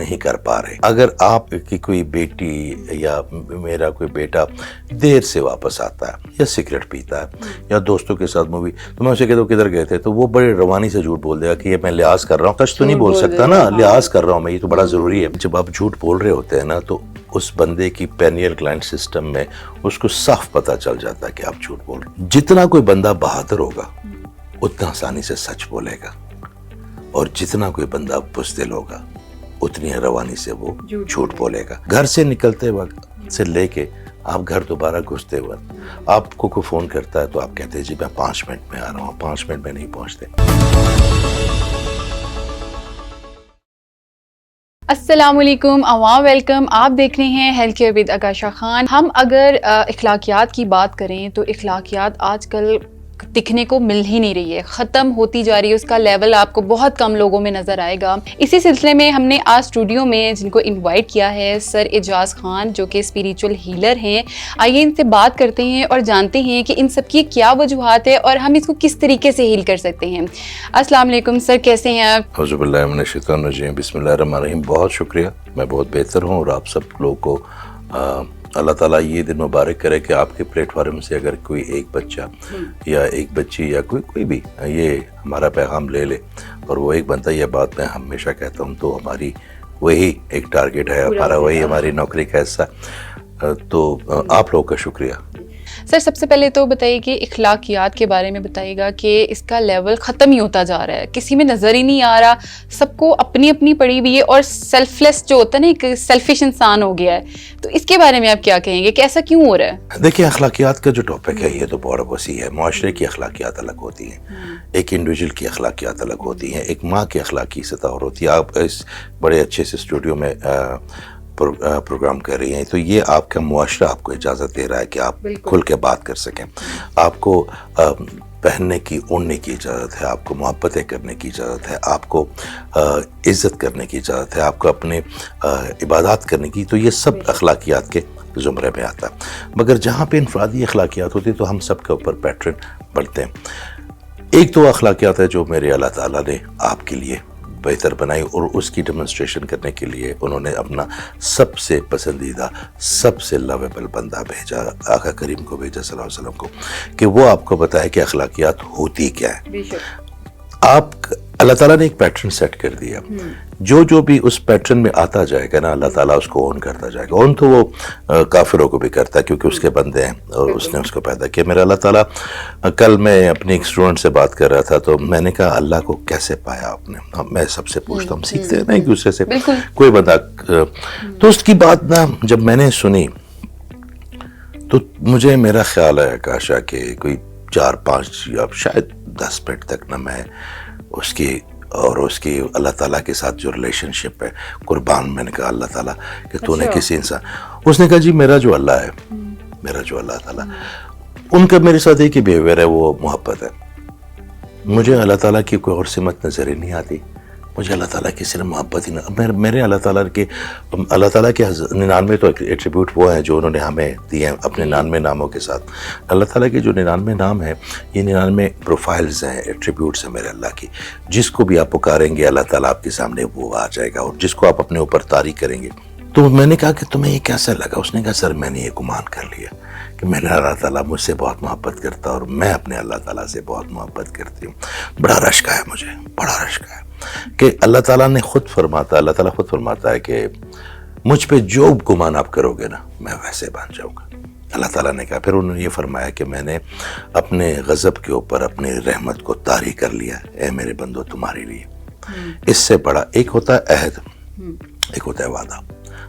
نہیں کر پا رہے. اگر آپ کی کوئی بیٹی یا میرا کوئی بیٹا دیر سے واپس آتا ہے یا سگریٹ پیتا ہے یا دوستوں کے ساتھ مووی, تو میں اسے کہتا ہوں کدھر گئے تھے, تو وہ بڑے روانی سے جھوٹ بول دے گا کہ یہ میں لحاظ کر رہا ہوں. سچ تو نہیں بول سکتا نا, لحاظ کر رہا ہوں میں, یہ تو بڑا ضروری ہے. جب آپ جھوٹ بول رہے ہوتے ہیں نا تو اس بندے کی پینیل گلینڈ سسٹم میں اس کو صاف پتہ چل جاتا ہے کہ آپ جھوٹ بول رہے ہیں. جتنا کوئی بندہ بہادر ہوگا اتنا آسانی سے سچ بولے گا, اور جتنا کوئی بندہ بزدل ہوگا اتنی روانی سے وہ جھوٹ بولے گا. گھر سے نکلتے وقت سے لے کے آپ گھر دوبارہ گھستے وقت آپ کو کوئی فون کرتا ہے تو آپ کہتے ہیں جی میں 5 منٹ میں آ رہا ہوں, 5 منٹ میں نہیں پہنچتے. السلام علیکم، عوام ویلکم. آپ دیکھ رہے ہیں ہیلتھ کیئر ود عکاشہ خان. ہم اگر اخلاقیات کی بات کریں تو اخلاقیات آج کل دکھنے کو مل ہی نہیں رہی ہے، ختم ہوتی جا رہی ہے. اس کا لیول آپ کو بہت کم لوگوں میں نظر آئے گا. اسی سلسلے میں ہم نے آج اسٹوڈیو میں جن کو انوائٹ کیا ہے سر اعجاز خان جو کہ اسپریچول ہیلر ہیں. آئیے ان سے بات کرتے ہیں اور جانتے ہیں کہ ان سب کی کیا وجوہات ہے اور ہم اس کو کس طریقے سے ہیل کر سکتے ہیں. السلام علیکم سر، کیسے ہیں آپ؟ اعوذ باللہ من الشیطان الرجیم، بسم اللہ الرحمن الرحیم. بہت شکریہ، میں بہت بہتر ہوں. اور آپ سب لوگوں کو اللہ تعالیٰ یہ دن مبارک کرے کہ آپ کے پلیٹ فارم سے اگر کوئی ایک بچہ یا ایک بچی یا کوئی بھی یہ ہمارا پیغام لے لے اور وہ ایک بندہ، یہ بات میں ہمیشہ کہتا ہوں، تو ہماری وہی ایک ٹارگیٹ ہے ہمارا، وہی ہماری نوکری کا حصہ. تو آپ لوگوں کا شکریہ. سر سب سے پہلے تو بتائیے کہ اخلاقیات کے بارے میں بتائیے گا کہ اس کا لیول ختم ہی ہوتا جا رہا ہے، کسی میں نظر ہی نہیں آ رہا، سب کو اپنی اپنی پڑی ہوئی ہے اور سیلف لیس جو ہوتا ہے نا، ایک سیلفش انسان ہو گیا ہے. تو اس کے بارے میں آپ کیا کہیں گے کہ ایسا کیوں ہو رہا ہے؟ دیکھیں، اخلاقیات کا جو ٹاپک ہے یہ تو بہت وسیع ہے. معاشرے کی اخلاقیات الگ ہوتی ہیں، ایک انڈیویجول کی اخلاقیات الگ ہوتی ہیں، ایک ماں کی اخلاقی سطح اور ہوتی ہے. آپ اس بڑے اچھے سے اسٹوڈیو میں پروگرام کر رہی ہیں، تو یہ آپ کا معاشرہ آپ کو اجازت دے رہا ہے کہ آپ کھل کے بات کر سکیں. آپ کو پہننے کی، اوڑھنے کی اجازت ہے، آپ کو محبتیں کرنے کی اجازت ہے، آپ کو عزت کرنے کی اجازت ہے، آپ کو اپنے عبادات کرنے کی. تو یہ سب اخلاقیات کے زمرے میں آتا ہے. مگر جہاں پہ انفرادی اخلاقیات ہوتی تو ہم سب کے اوپر پیٹرن بڑھتے ہیں. ایک تو اخلاقیات ہے جو میرے اللہ تعالیٰ نے آپ کے لیے بہتر بنائی، اور اس کی ڈیمونسٹریشن کرنے کے لیے انہوں نے اپنا سب سے پسندیدہ، سب سے لویبل بندہ بھیجا، آقا کریم کو بھیجا صلی اللہ علیہ وسلم کو، کہ وہ آپ کو بتائے کہ اخلاقیات ہوتی کیا ہے. آپ اللہ تعالیٰ نے ایک پیٹرن سیٹ کر دیا، جو بھی اس پیٹرن میں آتا جائے گا نا، اللہ تعالیٰ اس کو اون کرتا جائے گا. اون تو وہ کافروں کو بھی کرتا ہے کیونکہ اس کے بندے ہیں اور اس نے اس کو پیدا کیا. میرا اللہ تعالیٰ، کل میں اپنی ایک اسٹوڈنٹ سے بات کر رہا تھا تو میں نے کہا اللہ کو کیسے پایا آپ نے. میں سب سے پوچھتا ہوں، سیکھتے ہیں نا ایک دوسرے سے. کوئی بندہ تو اس کی بات نا جب میں نے سنی تو مجھے میرا خیال ہے کاشا کہ کوئی 4-5 یا شاید 10 منٹ تک نہ میں اس کی اور اس کی اللہ تعالیٰ کے ساتھ جو ریلیشن شپ ہے قربان. میں نے کہا اللہ تعالیٰ کہ تو نے کسی انسان، اس نے کہا جی میرا جو اللہ ہے، میرا جو اللہ تعالیٰ، ان کا میرے ساتھ ایک ہی بیہیویئر ہے، وہ محبت ہے. مجھے اللہ تعالیٰ کی کوئی اور سمت نظر ہی نہیں آتی. مجھے اللہ تعالیٰ کی صرف محبت ہی نہ، میرے اللہ تعالیٰ کے 99 تو ایٹریبیوٹ وہ ہیں جو انہوں نے ہمیں دیے ہیں اپنے 99 ناموں کے ساتھ. اللہ تعالیٰ کے جو 99 نام ہیں، یہ 99 پروفائلز ہیں، ایٹریبیوٹس ہیں میرے اللہ کی. جس کو بھی آپ پکاریں گے اللہ تعالیٰ آپ کے سامنے وہ آ جائے گا، اور جس کو آپ اپنے اوپر طاری کریں گے. تو میں نے کہا کہ تمہیں یہ کیسا لگا؟ اس نے کہا سر میں نے یہ گمان کر لیا کہ میرا اللہ تعالیٰ مجھ سے بہت محبت کرتا اور میں اپنے اللہ تعالیٰ سے بہت محبت کرتی ہوں. بڑا رشک ہے مجھے، بڑا رشک ہے کہ اللہ تعالیٰ نے خود فرماتا ہے، اللہ تعالیٰ خود فرماتا ہے کہ مجھ پہ جو گمان آپ کرو گے نا میں ویسے بن جاؤں گا. اللہ تعالیٰ نے کہا، پھر انہوں نے یہ فرمایا کہ میں نے اپنے غضب کے اوپر اپنی رحمت کو طاری کر لیا، اے میرے بندو تمہارے لیے. اس سے بڑا ایک ہوتا ہے عہد، ایک ہوتا ہے وعدہ.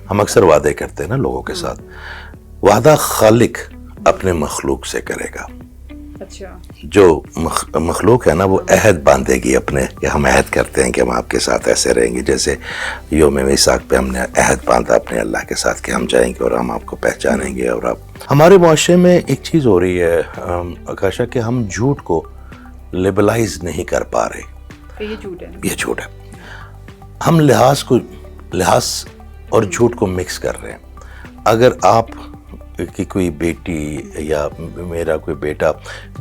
ہم اکثر وعدے کرتے ہیں نا لوگوں کے ساتھ. وعدہ خالق اپنے مخلوق سے کرے گا. جو مخلوق ہے نا وہ عہد باندھے گی اپنے، کہ ہم عہد کرتے ہیں کہ ہم آپ کے ساتھ ایسے رہیں گے. جیسے یوم میثاق پہ ہم نے عہد باندھا اپنے اللہ کے ساتھ کہ ہم جائیں گے اور ہم آپ کو پہچانیں گے. اور ہمارے معاشرے میں ایک چیز ہو رہی ہے آکاشا کہ ہم جھوٹ کو لیبلائز نہیں کر پا رہے. یہ جھوٹ ہے. ہم لحاظ اور جھوٹ کو مکس کر رہے ہیں. اگر آپ کہ کوئی بیٹی یا میرا کوئی بیٹا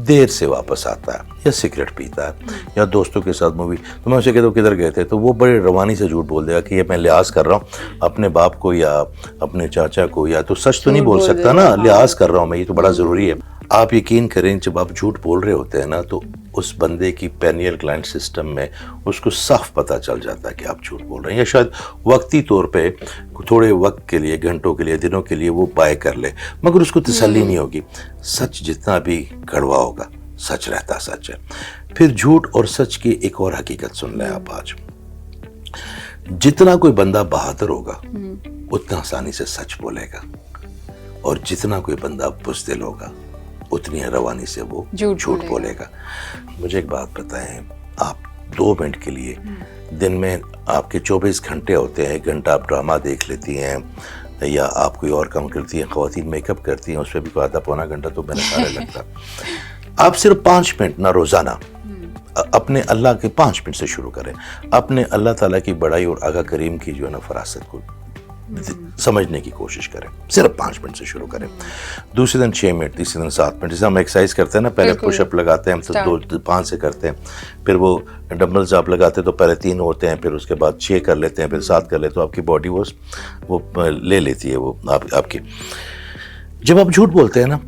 دیر سے واپس آتا ہے یا سگریٹ پیتا ہے یا دوستوں کے ساتھ مووی، تو میں اسے کہتا ہوں کدھر گئے تھے، تو وہ بڑے روانی سے جھوٹ بول دے گا کہ یہ میں لحاظ کر رہا ہوں اپنے باپ کو یا اپنے چاچا کو، یا تو سچ تو نہیں بول سکتا نا، لحاظ کر رہا ہوں میں، یہ تو بڑا ضروری ہے۔ آپ یقین کریں جب آپ جھوٹ بول رہے ہوتے ہیں نا تو اس بندے کی پینیل گلینڈ سسٹم میں اس کو صاف پتہ چل جاتا ہے کہ آپ جھوٹ بول رہے ہیں، یا شاید وقتی طور پہ تھوڑے وقت کے لیے، گھنٹوں کے لیے، دنوں کے لیے وہ بائے کر لے، مگر اس کو تسلی نہیں ہوگی۔ سچ جتنا بھی کڑوا ہوگا، سچ رہتا سچ ہے۔ پھر جھوٹ اور سچ کی ایک اور حقیقت سن لیں آپ آج، جتنا کوئی بندہ بہادر ہوگا اتنا آسانی سے سچ بولے گا، اور جتنا کوئی بندہ بزدل ہوگا اتنی روانی سے وہ جھوٹ بولے گا۔ مجھے ایک بات بتائیں، آپ 2 منٹ کے لیے دن میں آپ کے 24 گھنٹے ہوتے ہیں، 1 گھنٹہ آپ ڈرامہ دیکھ لیتی ہیں یا آپ کوئی اور کام کرتی ہیں، خواتین میک اپ کرتی ہیں، اس پہ بھی کوئی آدھا پونا گھنٹہ تو میرے سارے لگتا۔ آپ صرف 5 منٹ نہ روزانہ اپنے اللہ کے 5 منٹ سے شروع کریں، اپنے اللہ تعالیٰ کی بڑائی اور آقا کریم کی جو ہے نا فراست کو سمجھنے کی کوشش کریں، صرف 5 منٹ سے شروع کریں، دوسرے دن 6 منٹ، تیسرے دن 7 منٹ، جیسے ہم ایکسرسائز کرتے ہیں نا، پہلے پش اپ لگاتے ہیں ہم تو 5 سے کرتے ہیں، پھر وہ ڈمبلز آپ لگاتے ہیں تو پہلے 3 ہوتے ہیں، پھر اس کے بعد 6 کر لیتے ہیں، پھر 7 کر لیتے ہیں، تو آپ کی باڈی وہ لے لیتی ہے وہ آپ کی۔ جب آپ جھوٹ بولتے ہیں نا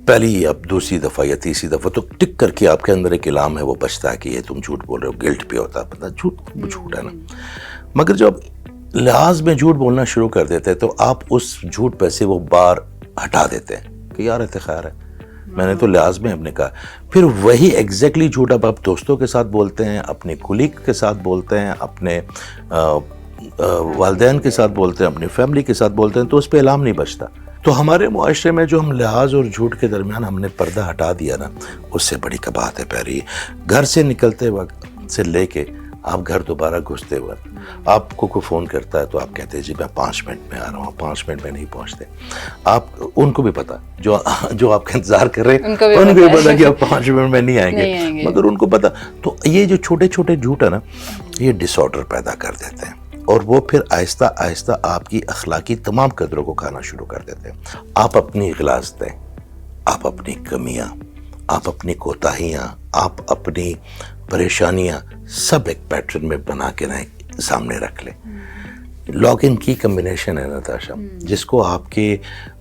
پہلی اب دوسری دفعہ یا تیسری دفعہ تو ٹک کر کے آپ کے اندر ایک الہام ہے وہ بچتا ہے کہ یہ تم جھوٹ بول رہے ہو، گلٹ پہ ہوتا ہے بندہ، جھوٹ ہے نا۔ مگر جب لحاظ میں جھوٹ بولنا شروع کر دیتے ہیں تو آپ اس جھوٹ پہ سے وہ بار ہٹا دیتے ہیں کہ یار اتنے خیر ہے، میں نے تو لحاظ میں اپنے کہا۔ پھر وہی ایگزیکٹلی جھوٹ اب آپ دوستوں کے ساتھ بولتے ہیں، اپنے کولیگ کے ساتھ بولتے ہیں، اپنے والدین کے ساتھ بولتے ہیں، اپنی فیملی کے ساتھ بولتے ہیں، تو اس پہ الہام نہیں بچتا۔ تو ہمارے معاشرے میں جو ہم لحاظ اور جھوٹ کے درمیان ہم نے پردہ ہٹا دیا نا، اس سے بڑی کباہت ہے پہلی۔ گھر سے نکلتے وقت سے لے کے آپ گھر دوبارہ گھستے وقت آپ کو کوئی فون کرتا ہے تو آپ کہتے ہیں جی میں 5 منٹ میں آ رہا ہوں، 5 منٹ میں نہیں پہنچتے۔ آپ ان کو بھی پتا جو آپ کا انتظار کر رہے ہیں ان کو بھی پتا کہ آپ 5 منٹ میں نہیں آئیں گے، مگر ان کو پتا۔ تو یہ جو چھوٹے چھوٹے جھوٹ ہے نا، یہ ڈس آرڈر پیدا کر دیتے ہیں، اور وہ پھر آہستہ آہستہ آپ کی اخلاقی تمام قدروں کو کھانا شروع کر دیتے ہیں۔ آپ اپنی غلاظتیں، آپ اپنی کمیاں، آپ اپنی کوتاہیاں، آپ اپنی پریشانیاں سب ایک پیٹرن میں بنا کے نہ سامنے رکھ لیں۔ لاگ ان کی کمبینیشن ہے نتاشا، جس کو آپ کے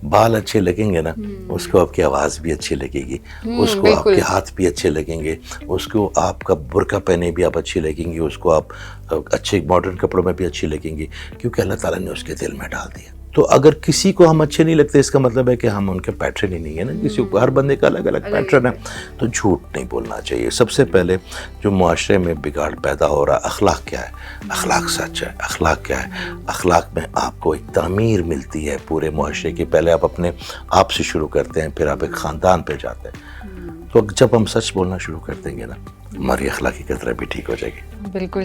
بال اچھے لگیں گے نا اس کو آپ کی آواز بھی اچھی لگے گی، اس کو آپ کے ہاتھ بھی اچھے لگیں گے، اس کو آپ کا برقع پہنے بھی آپ اچھی لگیں گی، اس کو آپ اچھے ماڈرن کپڑوں میں بھی اچھی لگیں گی، کیونکہ اللہ تعالیٰ نے اس کے دل میں ڈال دیا۔ تو اگر کسی کو ہم اچھے نہیں لگتے اس کا مطلب ہے کہ ہم ان کے پیٹرن ہی نہیں ہے نا، کسی کو ہر بندے کا الگ الگ پیٹرن ہے۔ تو جھوٹ نہیں بولنا چاہیے۔ سب سے پہلے جو معاشرے میں بگاڑ پیدا ہو رہا، اخلاق کیا ہے؟ اخلاق سچ ہے۔ اخلاق کیا ہے؟ اخلاق میں آپ کو ایک تعمیر ملتی ہے پورے معاشرے کی۔ پہلے آپ اپنے آپ سے شروع کرتے ہیں، پھر آپ ایک خاندان پہ جاتے ہیں۔ تو جب ہم سچ بولنا شروع کر دیں گے نا، ہماری اخلاقی قدریں بھی ٹھیک ہو جائے گی۔ بالکل